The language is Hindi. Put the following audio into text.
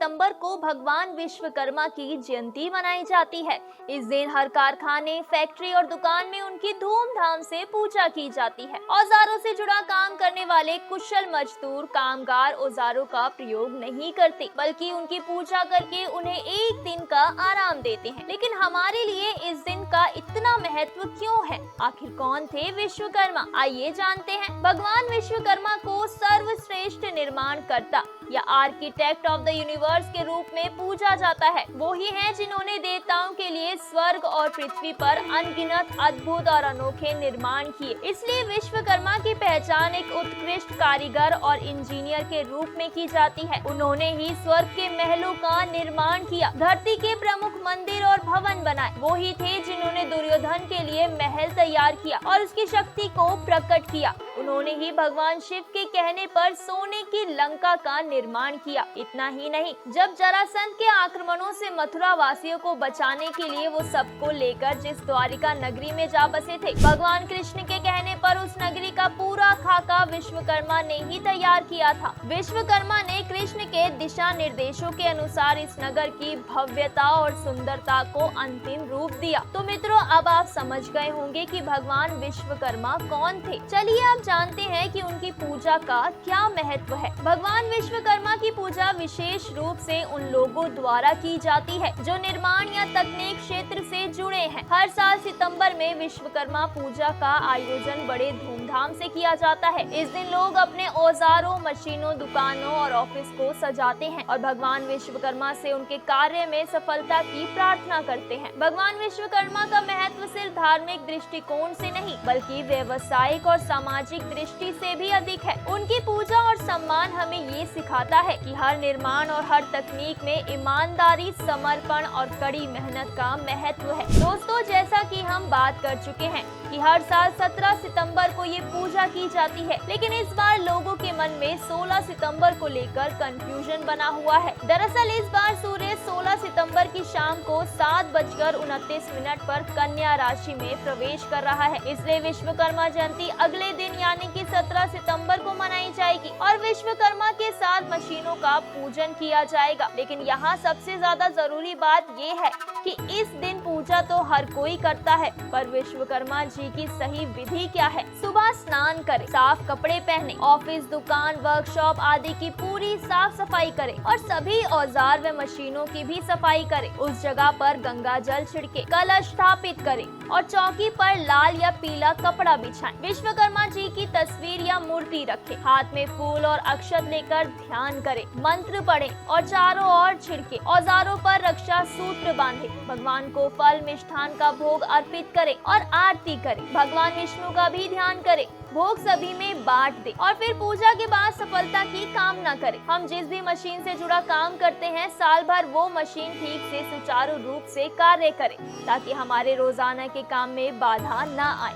सितंबर को भगवान विश्वकर्मा की जयंती मनाई जाती है। इस दिन हर कारखाने, फैक्ट्री और दुकान में उनकी धूमधाम से पूजा की जाती है। औजारों से जुड़ा काम करने वाले कुशल मजदूर कामगार औजारों का प्रयोग नहीं करते, बल्कि उनकी पूजा करके उन्हें एक दिन का आराम देते हैं। लेकिन हमारे लिए इस दिन का इतना महत्व क्यों है? आखिर कौन थे विश्वकर्मा? आइए जानते हैं। भगवान विश्वकर्मा को सर्वश्रेष्ठ निर्माणकर्ता या आर्किटेक्ट ऑफ द यूनिवर्स के रूप में पूजा जाता है। वो ही हैं जिन्होंने देवताओं के लिए स्वर्ग और पृथ्वी पर अनगिनत अद्भुत और अनोखे निर्माण किए। इसलिए विश्वकर्मा की पहचान एक उत्कृष्ट कारीगर और इंजीनियर के रूप में की जाती है। उन्होंने ही स्वर्ग के महलों का निर्माण किया, धरती के प्रमुख मंदिर और भवन बनाए। वो ही थे जिन्होंने दुर्योधन के लिए महल तैयार किया और उसकी शक्ति को प्रकट किया। उन्होंने ही भगवान शिव के कहने पर सोने की लंका का निर्माण किया। इतना ही नहीं, जब जरासंध के आक्रमणों से मथुरा वासियों को बचाने के लिए वो सबको लेकर जिस द्वारिका नगरी में जा बसे थे, भगवान कृष्ण के कहने पर उस नगरी का पूरा खाका विश्वकर्मा ने ही तैयार किया था। विश्वकर्मा ने कृष्ण के दिशा निर्देशों के अनुसार इस नगर की भव्यता और सुंदरता को अंतिम रूप दिया। तो मित्रों, अब आप समझ गए होंगे कि भगवान विश्वकर्मा कौन थे। चलिए आप जानते हैं कि उनकी पूजा का क्या महत्व है। भगवान विश्वकर्मा की पूजा विशेष रूप से उन लोगों द्वारा की जाती है जो निर्माण या तकनीक क्षेत्र से जुड़े हैं। हर साल सितंबर में विश्वकर्मा पूजा का आयोजन बड़े धूमधाम से किया जाता है। इस दिन लोग अपने औजारों, मशीनों, दुकानों और ऑफिस को सजाते हैं और भगवान विश्वकर्मा से उनके कार्य में सफलता की प्रार्थना करते हैं। भगवान विश्वकर्मा का महत्व सिर्फ धार्मिक दृष्टिकोण से नहीं, बल्कि व्यवसायिक और सामाजिक दृष्टि से भी अधिक है। उनकी पूजा और सम्मान हमें ये सिखाता है कि हर निर्माण और हर तकनीक में ईमानदारी, समर्पण और कड़ी मेहनत का महत्व है। दोस्तों, जैसा कि हम बात कर चुके हैं कि हर साल 17 सितंबर को ये पूजा की जाती है, लेकिन इस बार लोगों के मन में 16 सितंबर को लेकर कंफ्यूजन बना हुआ है। दरअसल इस बार सूर्य 16 सितंबर की शाम को 7:29 पर कन्या राशि में प्रवेश कर रहा है। इसलिए विश्वकर्मा जयंती अगले दिन यानी कि 17 सितंबर को मनाई जाएगी और विश्वकर्मा के साथ मशीनों का पूजन किया जाएगा। लेकिन यहाँ सबसे ज्यादा जरूरी बात ये है कि इस दिन पूजा तो हर कोई करता है, पर विश्वकर्मा जी की सही विधि क्या है? सुबह स्नान करें, साफ कपड़े पहने, ऑफिस, दुकान, वर्कशॉप आदि की पूरी साफ सफाई करें और सभी औजार व मशीनों की भी सफाई करें। उस जगह पर गंगा जल छिड़के, कलश स्थापित करें और चौकी पर लाल या पीला कपड़ा बिछाएं। विश्वकर्मा जी की तस्वीर या मूर्ति रखें, हाथ में फूल और अक्षत लेकर ध्यान करें, मंत्र पढ़ें और चारों ओर छिड़के। औजारों पर रक्षा सूत्र बांधे, भगवान को फल मिष्ठान का भोग अर्पित करें और आरती करें। भगवान विष्णु का भी ध्यान करें, भोग सभी में बांट दे और फिर पूजा के बाद सफलता की कामना करें। हम जिस भी मशीन से जुड़ा काम करते हैं, साल भर वो मशीन ठीक से सुचारू रूप से कार्य करे ताकि हमारे रोजाना के काम में बाधा न आए।